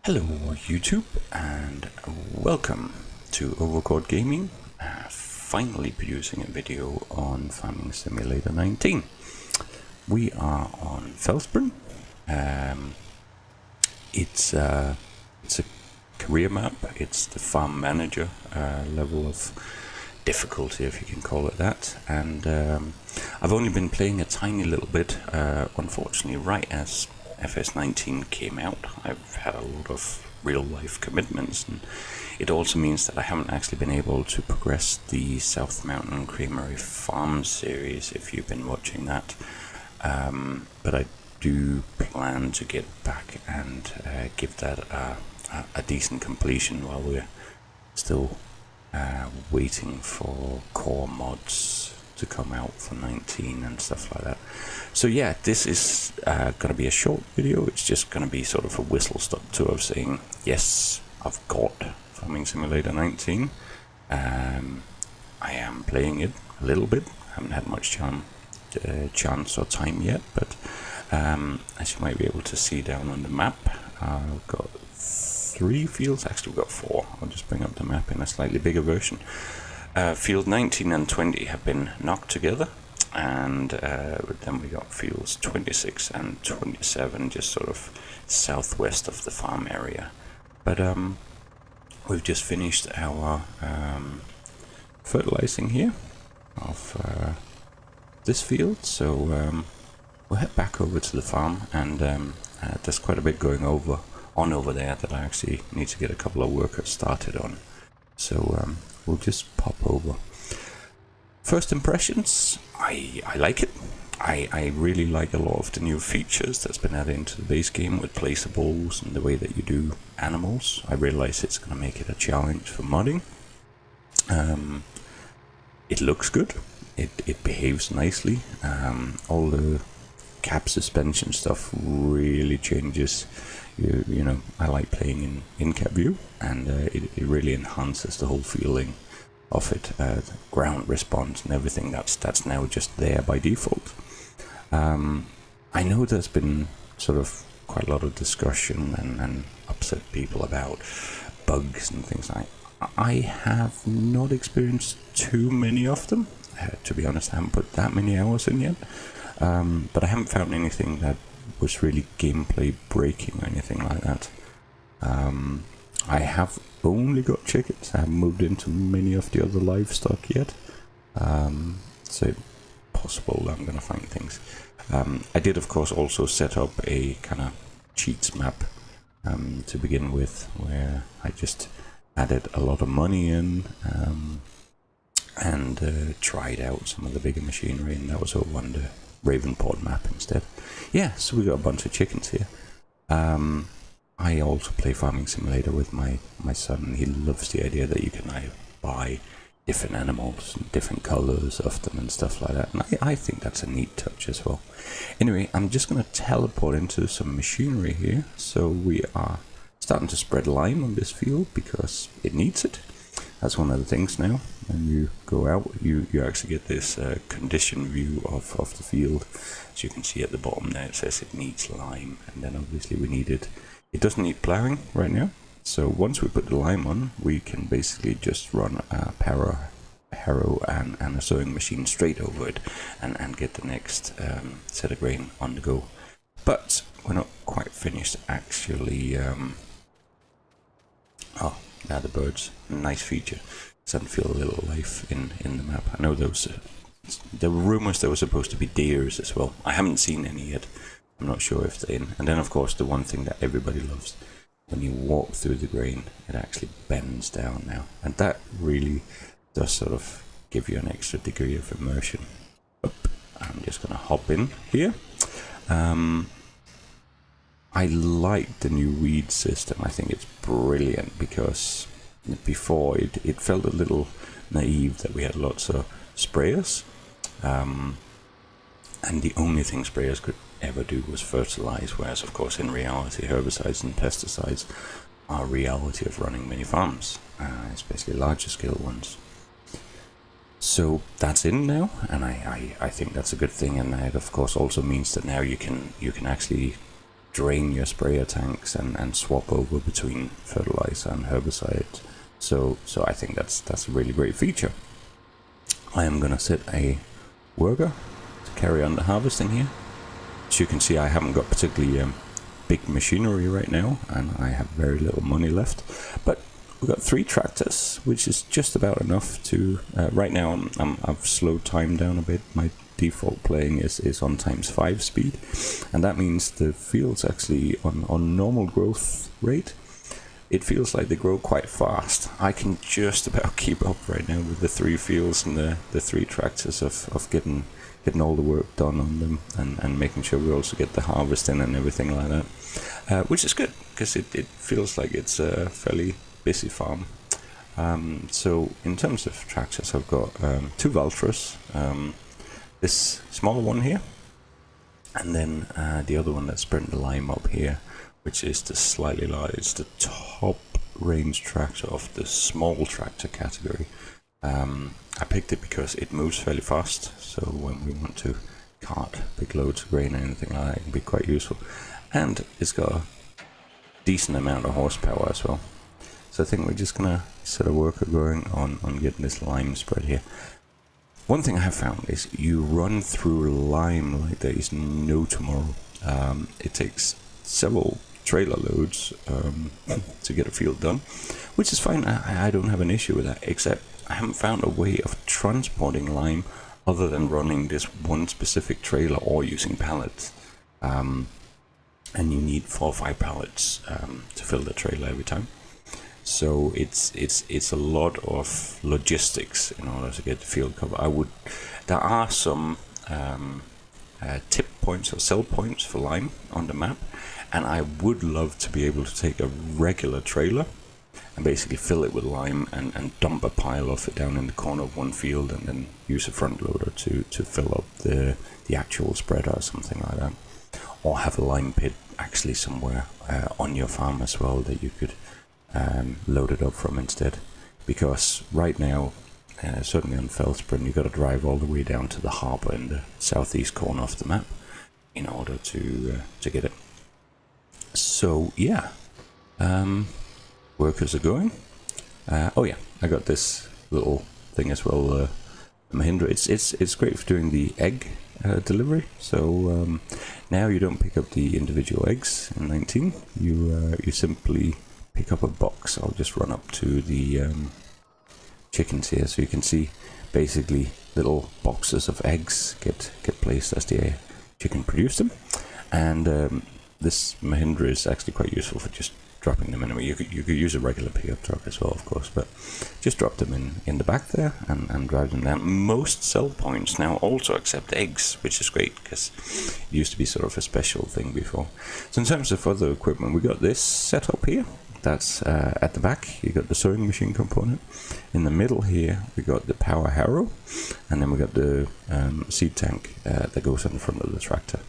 Hello YouTube and welcome to Overcord Gaming, finally producing a video on Farming Simulator 19. We are on Felsbrunn. It's a career map, it's the farm manager level of difficulty, if you can call it that, and I've only been playing a tiny little bit, unfortunately right as FS19 came out. I've had a lot of real life commitments, and it also means that I haven't actually been able to progress the South Mountain Creamery Farm series, if you've been watching that, but I do plan to get back and give that a decent completion while we're still waiting for core mods to come out for 19 and stuff like that. So yeah, this is going to be a short video. It's just going to be sort of a whistle stop tour of saying, yes, I've got Farming Simulator 19. I am playing it a little bit. Haven't had much chance or time yet, but as you might be able to see down on the map, I've got 3 fields. Actually, we've got 4. I'll just bring up the map in a slightly bigger version. Field 19 and 20 have been knocked together, and then we got fields 26 and 27 just sort of southwest of the farm area. But we've just finished our fertilizing here of this field, so we'll head back over to the farm, and there's quite a bit going on over there that I actually need to get a couple of workers started on. So we'll just pop over. First impressions, I like it. I really like a lot of the new features that's been added into the base game with placeables and the way that you do animals. I realize it's going to make it a challenge for modding. It looks good. It behaves nicely. All the cap suspension stuff really changes. You know, I like playing in cap view, and it really enhances the whole feeling of it. Ground response and everything that's now just there by default. I know there's been sort of quite a lot of discussion and upset people about bugs and things like that. I have not experienced too many of them. To be honest, I haven't put that many hours in yet, but I haven't found anything that was really gameplay breaking or anything like that. I have only got chickens. I haven't moved into many of the other livestock yet, so it's possible I'm going to find things. I did of course also set up a kind of cheats map to begin with, where I just added a lot of money in and tried out some of the bigger machinery, and that was over on the Ravenport map instead. Yeah, so we got a bunch of chickens here. I also play Farming Simulator with my son, and he loves the idea that you can buy different animals and different colors of them and stuff like that, and I think that's a neat touch as well. Anyway, I'm just going to teleport into some machinery here. So we are starting to spread lime on this field because it needs it. That's one of the things now. When you go out, you actually get this condition view of the field. As you can see at the bottom there, it says it needs lime, and then obviously we need it. It doesn't need ploughing right now, so once we put the lime on, we can basically just run a harrow and a sowing machine straight over it and get the next set of grain on the go. But we're not quite finished actually. Oh, now the birds, nice feature. Starting to feel a little life in the map. I know there were rumours there were supposed to be deers as well. I haven't seen any yet. I'm not sure if they're in. And then of course the one thing that everybody loves, when you walk through the grain, it actually bends down now. And that really does sort of give you an extra degree of immersion. I'm just going to hop in here. I like the new weed system. I think it's brilliant, because before it felt a little naive that we had lots of sprayers, and the only thing sprayers could ever do was fertilize, whereas of course in reality herbicides and pesticides are a reality of running many farms, especially larger scale ones. So that's in now, and I think that's a good thing, and it of course also means that now you can actually drain your sprayer tanks and swap over between fertilizer and herbicide. So I think that's a really great feature. I am gonna set a worker to carry on the harvesting here. As you can see, I haven't got particularly big machinery right now, and I have very little money left. But we've got 3 tractors, which is just about enough to. Right now, I've slowed time down a bit. My default playing is on ×5 speed, and that means the fields actually on normal growth rate, it feels like they grow quite fast. I can just about keep up right now with the 3 fields and the 3 tractors of getting all the work done on them, and making sure we also get the harvest in and everything like that, which is good because it feels like it's a fairly busy farm. So in terms of tractors, I've got 2 Valtras, this smaller one here, and then the other one that's spreading the lime up here, which is the slightly larger. It's the top range tractor of the small tractor category. I picked it because it moves fairly fast, so when we want to cart big loads of grain or anything like that, it can be quite useful. And it's got a decent amount of horsepower as well. So I think we're just gonna set a worker going on getting this lime spread here. One thing I have found is you run through lime like there is no tomorrow. It takes several trailer loads to get a field done, which is fine. I don't have an issue with that, except I haven't found a way of transporting lime other than running this one specific trailer or using pallets. And you need 4 or 5 pallets to fill the trailer every time. So it's a lot of logistics in order to get the field cover. There are some tip points or sell points for lime on the map, and I would love to be able to take a regular trailer and basically fill it with lime and dump a pile of it down in the corner of one field, and then use a front loader to fill up the actual spreader or something like that. Or have a lime pit actually somewhere on your farm as well that you could load it up from instead. Because right now, certainly on Felsbrunn, you've got to drive all the way down to the harbour in the southeast corner of the map in order to get it. So yeah, workers are going. Oh yeah, I got this little thing as well, Mahindra. It's great for doing the egg delivery. So now you don't pick up the individual eggs in 19. You simply pick up a box. I'll just run up to the chickens here, so you can see basically little boxes of eggs get placed as the chicken produce them. And this Mahindra is actually quite useful for just dropping them in. You could use a regular pickup truck as well, of course, but just drop them in the back there and drive them down. Most sell points now also accept eggs, which is great because it used to be sort of a special thing before. So in terms of other equipment, we got this setup here. That's at the back. You got the sewing machine component. In the middle here, we got the power harrow, and then we got the seed tank that goes on the front of the tractor.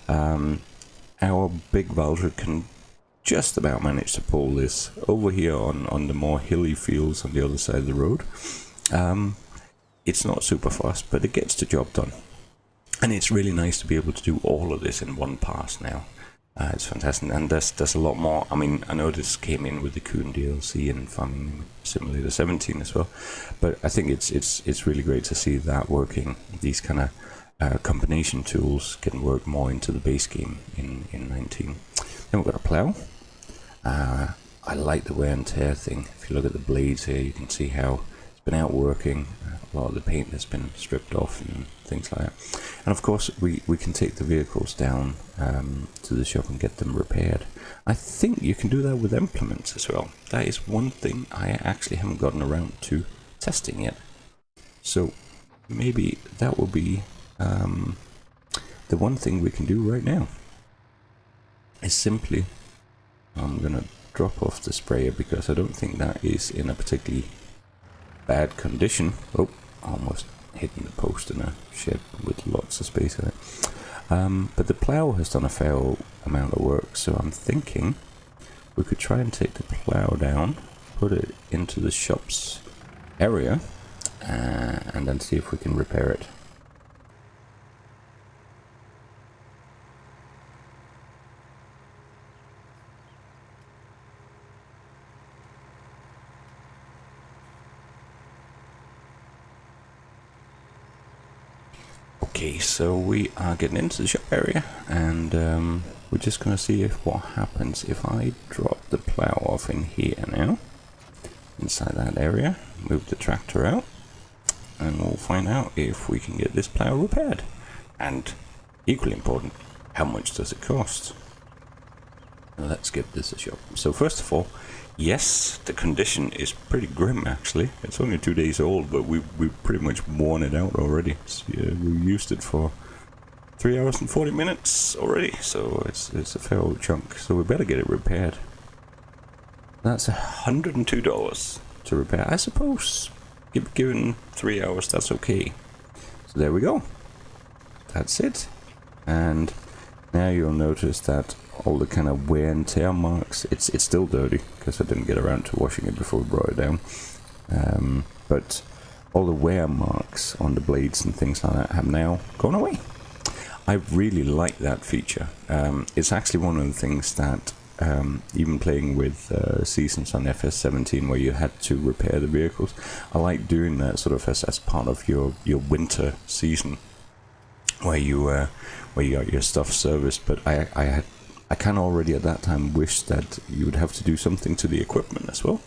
Our big Valtra can just about manage to pull this over here on the more hilly fields on the other side of the road. It's not super fast, but it gets the job done. And it's really nice to be able to do all of this in one pass now. It's fantastic, and there's a lot more. I mean, I know this came in with the Kuhn DLC and Farming Simulator 17 as well, but I think it's really great to see that working. These kind of combination tools can work more into the base game in 19. Then we've got a plow. I like the wear and tear thing. If you look at the blades here, you can see how it's been out working. A lot of the paint has been stripped off and things like that. And of course, we can take the vehicles down to the shop and get them repaired. I think you can do that with implements as well. That is one thing I actually haven't gotten around to testing yet. So maybe that will be the one thing we can do right now. Is simply, I'm gonna drop off the sprayer because I don't think that is in a particularly bad condition. Oh, almost hitting the post in a shed with lots of space in it. But the plow has done a fair amount of work, so I'm thinking we could try and take the plow down, put it into the shop's area, and then see if we can repair it. Okay, so we are getting into the shop area, and we're just gonna see what happens if I drop the plow off in here now, inside that area, move the tractor out, and we'll find out if we can get this plow repaired. And equally important, how much does it cost? Let's give this a shot. So first of all, yes, the condition is pretty grim actually. It's only 2 days old, but we've pretty much worn it out already. So, we used it for 3 hours and 40 minutes already, so it's a fair old chunk. So we better get it repaired. That's $102 to repair. I suppose, given 3 hours, that's okay. So there we go. That's it. And now you'll notice that all the kind of wear and tear marks, it's still dirty because I didn't get around to washing it before we brought it down, but all the wear marks on the blades and things like that have now gone away. I really like that feature. It's actually one of the things that even playing with seasons on FS17 where you had to repair the vehicles, I like doing that sort of as part of your winter season where you got your stuff serviced. But I kind of already at that time wished that you would have to do something to the equipment as well.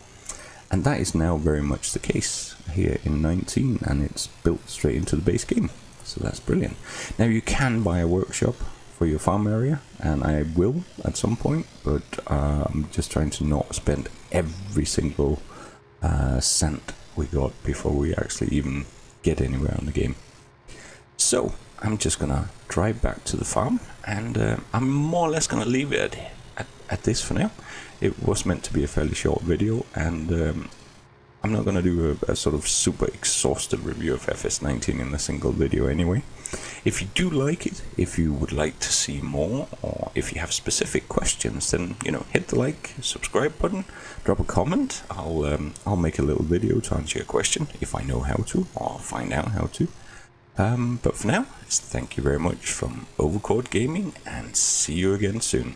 And that is now very much the case here in 19, and it's built straight into the base game. So that's brilliant. Now you can buy a workshop for your farm area, and I will at some point, but I'm just trying to not spend every single cent we got before we actually even get anywhere on the game. So I'm just gonna drive back to the farm, and I'm more or less gonna leave it at this for now. It was meant to be a fairly short video, and I'm not gonna do a sort of super exhaustive review of FS19 in a single video anyway. If you do like it, if you would like to see more, or if you have specific questions, then hit the like, subscribe button, drop a comment. I'll make a little video to answer your question if I know how to, or find out how to. But for now, thank you very much from Overcourt Gaming, and see you again soon.